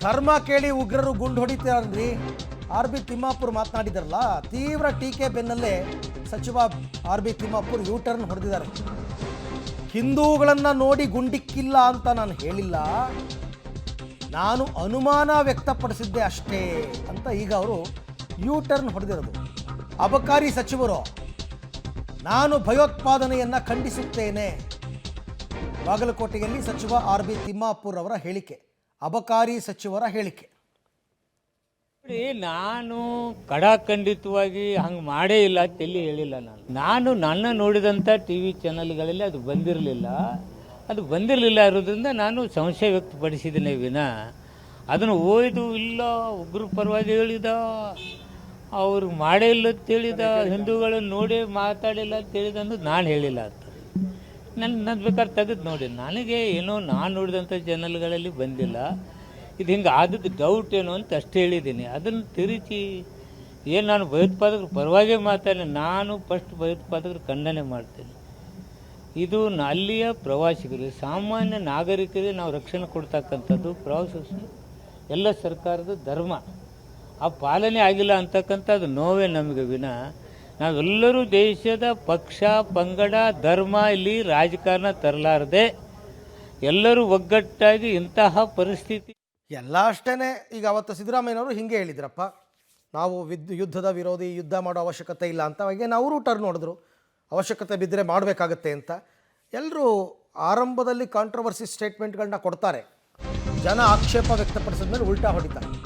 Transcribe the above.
ಧರ್ಮ ಕೇಳಿ ಉಗ್ರರು ಗುಂಡು ಹೊಡಿತಾರ್ರಿ. ಆರ್.ಬಿ. ತಿಮ್ಮಾಪುರ್ ಮಾತನಾಡಿದಾರಲ್ಲ, ತೀವ್ರ ಟೀಕೆ ಬೆನ್ನಲ್ಲೇ ಸಚಿವ ಆರ್.ಬಿ. ತಿಮ್ಮಾಪುರ್ ಯೂ ಟರ್ನ್ ಹೊಡೆದಿದ್ದಾರೆ. ಹಿಂದೂಗಳನ್ನು ನೋಡಿ ಗುಂಡಿಕ್ಕಿಲ್ಲ ಅಂತ ನಾನು ಹೇಳಿಲ್ಲ, ನಾನು ಅನುಮಾನ ವ್ಯಕ್ತಪಡಿಸಿದ್ದೆ ಅಷ್ಟೇ ಅಂತ ಈಗ ಅವರು ಯೂ ಟರ್ನ್ ಹೊಡೆದಿರೋದು. ಅಬಕಾರಿ ಸಚಿವರು, ನಾನು ಭಯೋತ್ಪಾದನೆಯನ್ನು ಖಂಡಿಸುತ್ತೇನೆ. ಬಾಗಲಕೋಟೆಯಲ್ಲಿ ಸಚಿವ ಆರ್.ಬಿ. ತಿಮ್ಮಾಪುರ್ ಅವರ ಹೇಳಿಕೆ, ಅಬಕಾರಿ ಸಚಿವರ ಹೇಳಿಕೆ. ನಾನು ಕಡಾಖಂಡಿತವಾಗಿ ಹಂಗೆ ಮಾಡೇ ಇಲ್ಲ ಅಂತೇಳಿ ಹೇಳಿಲ್ಲ. ನಾನು ನನ್ನ ನೋಡಿದಂಥ ಟಿ ವಿ ಚಾನಲ್ಗಳಲ್ಲಿ ಅದು ಬಂದಿರಲಿಲ್ಲ ಇರೋದ್ರಿಂದ ನಾನು ಸಂಶಯ ವ್ಯಕ್ತಪಡಿಸಿದ್ದೀನಿ ವಿನ ಅದನ್ನು ಓಯ್ದು ಇಲ್ಲ ಉಗ್ರ ಪರವಾಗಿ ಹೇಳಿದ, ಅವ್ರು ಮಾಡೇ ಇಲ್ಲ ಅಂತ ಹೇಳಿದ, ಹಿಂದೂಗಳನ್ನು ನೋಡಿ ಮಾತಾಡಿಲ್ಲ ಅಂತ ಹೇಳಿದ ಅನ್ನೋದು ನಾನು ಹೇಳಿಲ್ಲ ಅಂತ. ನನ್ನ ಬೇಕಾದ್ರೆ ತೆಗೆದು ನೋಡಿ, ನನಗೆ ಏನೋ ನಾನು ನೋಡಿದಂಥ ಚಾನಲ್ಗಳಲ್ಲಿ ಬಂದಿಲ್ಲ. ಇದು ಹಿಂಗೆ ಆದದ್ದು ಡೌಟ್ ಏನೋ ಅಂತ ಅಷ್ಟೇ ಹೇಳಿದ್ದೀನಿ. ಅದನ್ನು ತಿರುಚಿ ಏನು ನಾನು ಭಯೋತ್ಪಾದಕರ ಪರವಾಗೇ ಮಾತಾಡಿ, ನಾನು ಫಸ್ಟ್ ಭಯೋತ್ಪಾದಕರು ಖಂಡನೆ ಮಾಡ್ತೇನೆ. ಇದು ಅಲ್ಲಿಯ ಪ್ರವಾಸಿಗರಿಗೆ, ಸಾಮಾನ್ಯ ನಾಗರಿಕರಿಗೆ ನಾವು ರಕ್ಷಣೆ ಕೊಡ್ತಕ್ಕಂಥದ್ದು ಪ್ರವಾಸೋದ್ಯಮ ಎಲ್ಲ ಸರ್ಕಾರದ ಧರ್ಮ. ಆ ಪಾಲನೆ ಆಗಿಲ್ಲ ಅಂತಕ್ಕಂಥದ್ದು ನೋವೇ ನಮಗೆ ವಿನ ನಾವೆಲ್ಲರೂ ದೇಶದ ಪಕ್ಷ ಪಂಗಡ ಧರ್ಮ ಇಲ್ಲಿ ರಾಜಕಾರಣ ತರಲಾರದೆ ಎಲ್ಲರೂ ಒಗ್ಗಟ್ಟಾಗಿ ಇಂತಹ ಪರಿಸ್ಥಿತಿ ಎಲ್ಲ ಅಷ್ಟೇ. ಈಗ ಅವತ್ತು ಸಿದ್ದರಾಮಯ್ಯನವರು ಹಿಂಗೆ ಹೇಳಿದ್ರಪ್ಪ, ನಾವು ಯುದ್ಧದ ವಿರೋಧಿ, ಯುದ್ಧ ಮಾಡೋ ಅವಶ್ಯಕತೆ ಇಲ್ಲ ಅಂತ. ಅವಾಗೇನು ಅವರು ಟರ್ನ್ ನೋಡಿದ್ರು, ಅವಶ್ಯಕತೆ ಬಿದ್ದರೆ ಮಾಡಬೇಕಾಗತ್ತೆ ಅಂತ. ಎಲ್ಲರೂ ಆರಂಭದಲ್ಲಿ ಕಾಂಟ್ರವರ್ಸಿ ಸ್ಟೇಟ್ಮೆಂಟ್ಗಳನ್ನ ಕೊಡ್ತಾರೆ, ಜನ ಆಕ್ಷೇಪ ವ್ಯಕ್ತಪಡಿಸಿದ ಮೇಲೆ ಉಲ್ಟಾ ಹೊಡಿತಾರೆ.